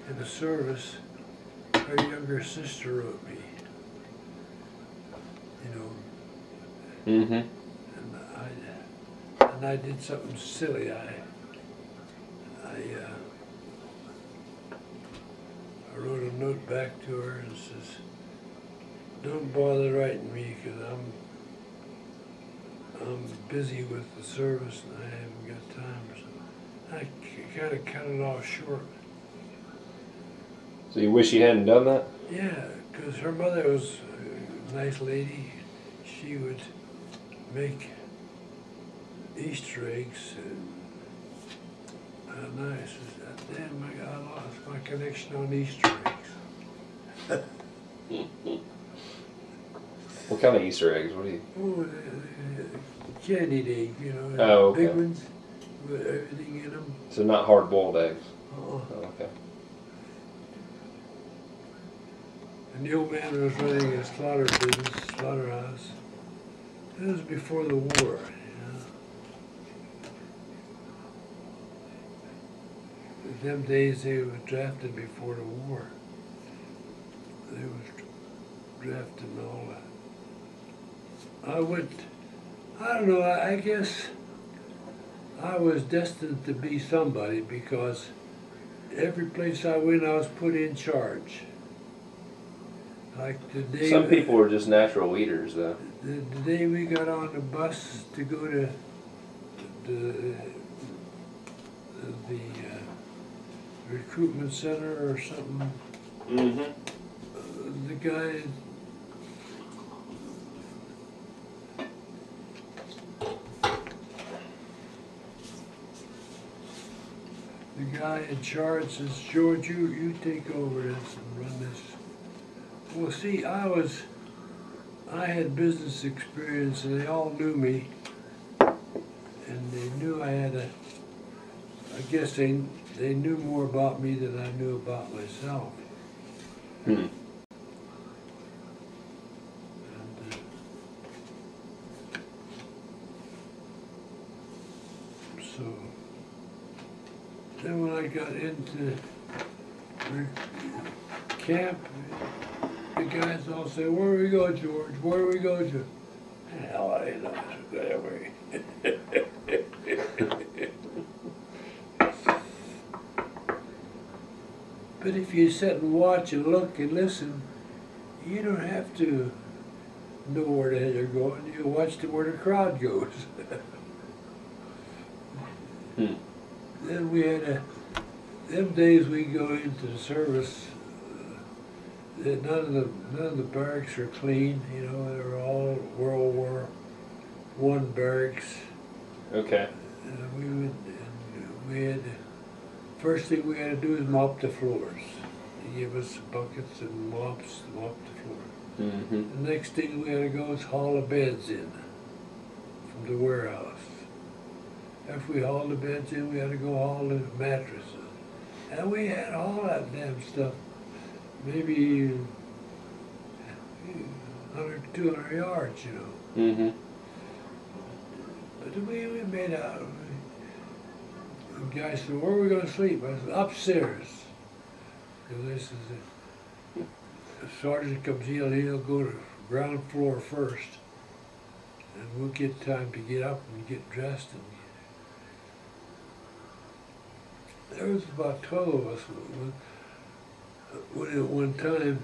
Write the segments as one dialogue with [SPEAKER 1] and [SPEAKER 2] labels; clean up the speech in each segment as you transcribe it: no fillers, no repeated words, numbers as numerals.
[SPEAKER 1] in the service, her younger sister wrote me. You know.
[SPEAKER 2] Mm-hmm.
[SPEAKER 1] And I did something silly. I wrote a note back to her and says, "Don't bother writing me because I'm busy with the service and I haven't got time." Or something. I kind of cut it off short.
[SPEAKER 2] So you wish you hadn't done that?
[SPEAKER 1] Yeah, because her mother was a nice lady. She would make Easter eggs and nice. Damn, I lost my connection on Easter eggs.
[SPEAKER 2] What kind of Easter eggs? What do you?
[SPEAKER 1] Oh, candied egg, you know,
[SPEAKER 2] Oh, okay.
[SPEAKER 1] big ones with everything in them.
[SPEAKER 2] So not hard-boiled eggs.
[SPEAKER 1] Oh.
[SPEAKER 2] Oh, okay.
[SPEAKER 1] And the old man was running a slaughterhouse. It was before the war, you know. In them days they were drafted before the war. They was drafted and all that. I don't know, I guess I was destined to be somebody because every place I went I was put in charge. Like the day
[SPEAKER 2] Some people are just natural eaters, though.
[SPEAKER 1] the day we got on the bus to go to the recruitment center or something,
[SPEAKER 2] Mm-hmm.
[SPEAKER 1] the guy in charge says, "George, you take over this and run this." Well, see, I had business experience and they all knew me, and they knew I had I guess they knew more about me than I knew about myself.
[SPEAKER 2] Hmm.
[SPEAKER 1] And, so then when I got into camp, the guys all say, "Where do we go, George? Where do we go to?" Hell, I didn't know whatever. But if you sit and watch and look and listen, you don't have to know where the hell you're going. You watch where the crowd goes. Then we had them days we go into the service. None of the barracks are clean. You know, they were all World War I barracks.
[SPEAKER 2] Okay.
[SPEAKER 1] We had first thing we had to do is mop the floors. They give us buckets and mops to mop the floor.
[SPEAKER 2] Mm-hmm.
[SPEAKER 1] The next thing we had to go is haul the beds in from the warehouse. After we hauled the beds in, we had to go haul the mattresses. And we had all that damn stuff, maybe 100, 200 yards, you know.
[SPEAKER 2] Mm-hmm.
[SPEAKER 1] But we made out. The guy said, "Where are we going to sleep?" I said, "Upstairs." And this is it. The sergeant comes in, he'll go to ground floor first. And we'll get time to get up and get dressed. And there was about 12 of us when at one time.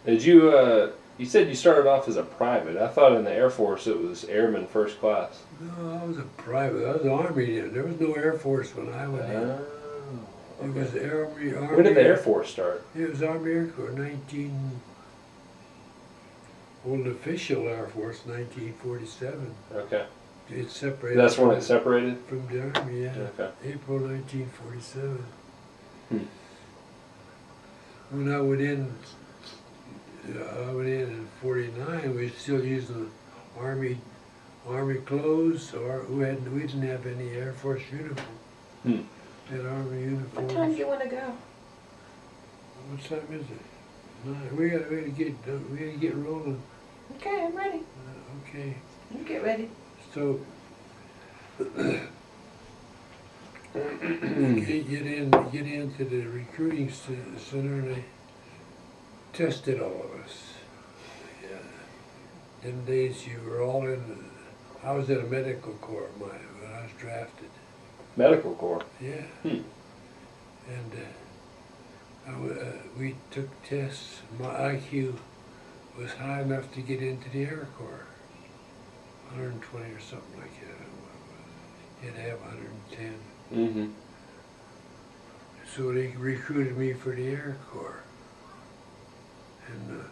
[SPEAKER 2] Did you, you said you started off as a private. I thought in the Air Force it was airman first class.
[SPEAKER 1] No, I was a private. I was Army then. There was no Air Force when I went in.
[SPEAKER 2] Okay.
[SPEAKER 1] It was Army.
[SPEAKER 2] When did the Air Force start?
[SPEAKER 1] It was Army Air Corps, well, the official Air Force, 1947.
[SPEAKER 2] Okay.
[SPEAKER 1] It separated.
[SPEAKER 2] That's when it separated?
[SPEAKER 1] From the Army, yeah.
[SPEAKER 2] Okay.
[SPEAKER 1] April 1947.
[SPEAKER 2] Hmm.
[SPEAKER 1] When I went in in 49, we were still using Army clothes, or we didn't have any Air Force uniform.
[SPEAKER 2] Hmm.
[SPEAKER 1] We had Army uniforms.
[SPEAKER 3] What time do you want to go?
[SPEAKER 1] What time is it? 9. We gotta get rolling.
[SPEAKER 3] Okay, I'm ready.
[SPEAKER 1] Okay.
[SPEAKER 3] You get ready.
[SPEAKER 1] So get into the recruiting center, and they tested all of us. Yeah. Them days you were all in. I was in a medical corps when I was drafted.
[SPEAKER 2] Medical corps.
[SPEAKER 1] Yeah.
[SPEAKER 2] Hmm.
[SPEAKER 1] And we took tests. My IQ was high enough to get into the Air Corps. 120 or something like that. You'd have 110.
[SPEAKER 2] Mm-hmm.
[SPEAKER 1] So they recruited me for the Air Corps. And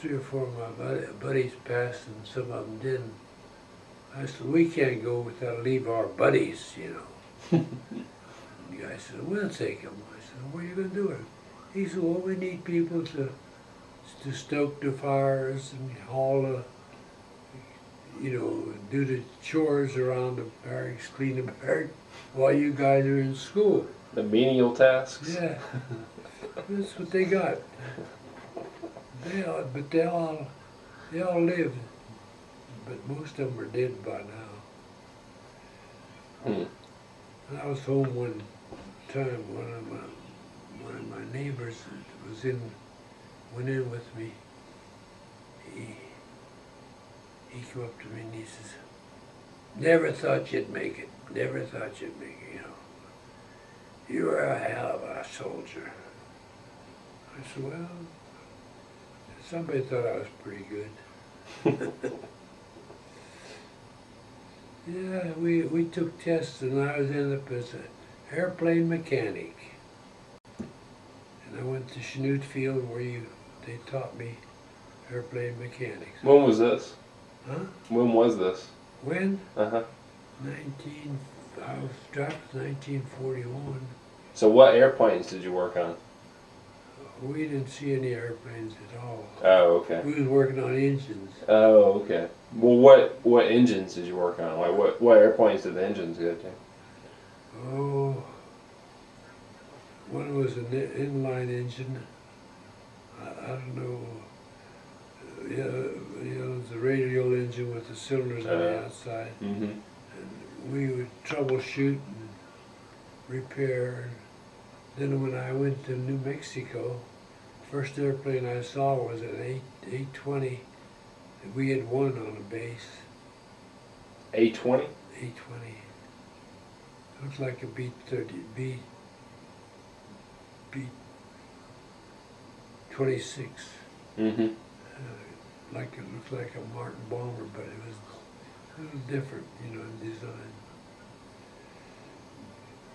[SPEAKER 1] 3 or 4 of my buddies passed and some of them didn't. I said, we can't go without leave our buddies, you know. The guy said, we'll take them. I said, what are you going to do with them? He said, well, we need people to stoke the fires and haul the, you know, do the chores around the barracks, clean the barracks while you guys are in school.
[SPEAKER 2] The menial tasks.
[SPEAKER 1] Yeah, that's what they got. They all lived, but most of them are dead by now.
[SPEAKER 2] Hmm.
[SPEAKER 1] And I was home one time. One of my neighbors went in with me. He came up to me and he says, "Never thought you'd make it. Never thought you'd make it. You know, you were a hell of a soldier." I said, "Well, somebody thought I was pretty good." Yeah, we took tests and I was ended up as an airplane mechanic. And I went to Chanute Field where they taught me airplane mechanics.
[SPEAKER 2] When was this?
[SPEAKER 1] Huh?
[SPEAKER 2] When was this?
[SPEAKER 1] When?
[SPEAKER 2] Uh-huh.
[SPEAKER 1] I was drafted in 1941.
[SPEAKER 2] So what airplanes did you work on?
[SPEAKER 1] We didn't see any airplanes at all.
[SPEAKER 2] Oh, okay.
[SPEAKER 1] We was working on engines.
[SPEAKER 2] Oh, okay. Well, what engines did you work on? Like what airplanes did the engines go to?
[SPEAKER 1] Oh, one was an inline engine. I don't know. It was a radial engine with the cylinders on the outside.
[SPEAKER 2] Mm-hmm.
[SPEAKER 1] And we would troubleshoot and repair. Then when I went to New Mexico, first airplane I saw was an 820. We had one on a base.
[SPEAKER 2] A-20?
[SPEAKER 1] 820. Looks like a B-30, B-26.
[SPEAKER 2] Mm-hmm.
[SPEAKER 1] Like it looks like a Martin bomber, but it was different, you know, in design.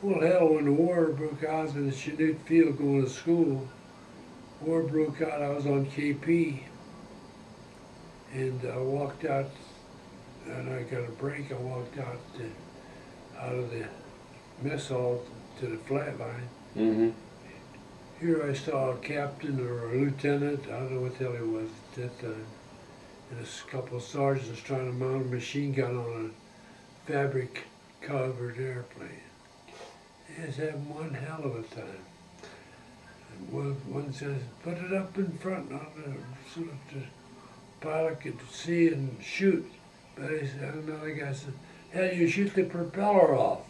[SPEAKER 1] Well, hell, when the war broke out, I was in the Chanute Field going to school. War broke out, I was on KP, and I walked out, and I got a break. I walked out of the mess hall to the flat line.
[SPEAKER 2] Mm-hmm.
[SPEAKER 1] Here I saw a captain or a lieutenant, I don't know what the hell he was at that time, and a couple of sergeants trying to mount a machine gun on a fabric-covered airplane. He was having one hell of a time. And one says, put it up in front on the, so that the pilot could see and shoot. But he said, another guy said, hell, you shoot the propeller off.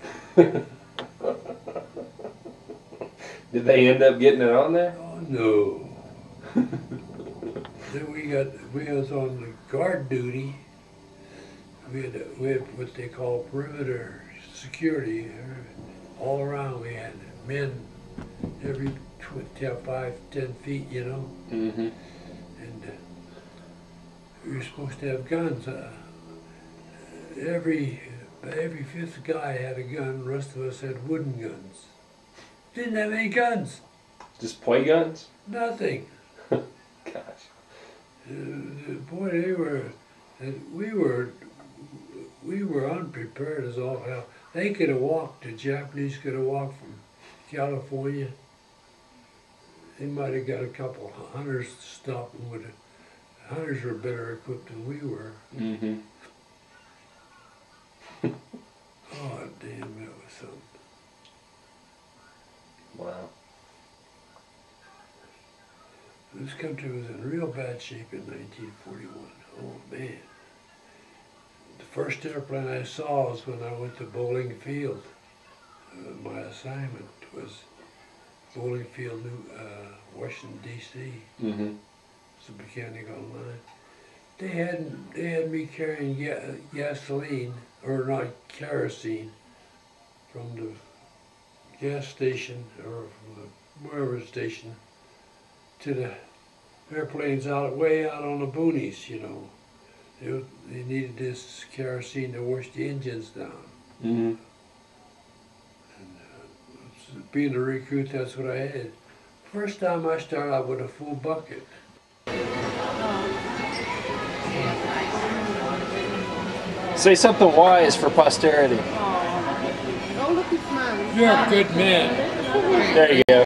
[SPEAKER 2] Did they end up getting it on there?
[SPEAKER 1] Oh, no. Then we was on the guard duty. We had what they call perimeter security. All around we had men every 5-10 feet, you know.
[SPEAKER 2] Mm-hmm.
[SPEAKER 1] And we were supposed to have guns. Every fifth guy had a gun. The rest of us had wooden guns. Didn't have any guns.
[SPEAKER 2] Just play guns?
[SPEAKER 1] Nothing.
[SPEAKER 2] Gosh.
[SPEAKER 1] Boy, we were unprepared as all hell. They could have walked, the Japanese could have walked from California. They might have got a couple hunters to stop them with it. Hunters were better equipped than we were.
[SPEAKER 2] Mm-hmm.
[SPEAKER 1] Oh, damn, that was something.
[SPEAKER 2] Wow.
[SPEAKER 1] This country was in real bad shape in 1941. Oh, man. The first airplane I saw was when I went to Bowling Field. my assignment was Bowling Field, Washington D.C.
[SPEAKER 2] Mm-hmm.
[SPEAKER 1] It's a mechanical line. They had me carrying gasoline, or not kerosene, from the gas station or from the wherever station to the airplanes way out on the boonies. You know, they needed this kerosene to wash the engines down.
[SPEAKER 2] Mm-hmm.
[SPEAKER 1] Being a recruit, that's what I had. First time I started out with a full bucket.
[SPEAKER 4] Say something wise for posterity.
[SPEAKER 3] Oh, look, he's smiling.
[SPEAKER 1] You're a good man.
[SPEAKER 4] There you go.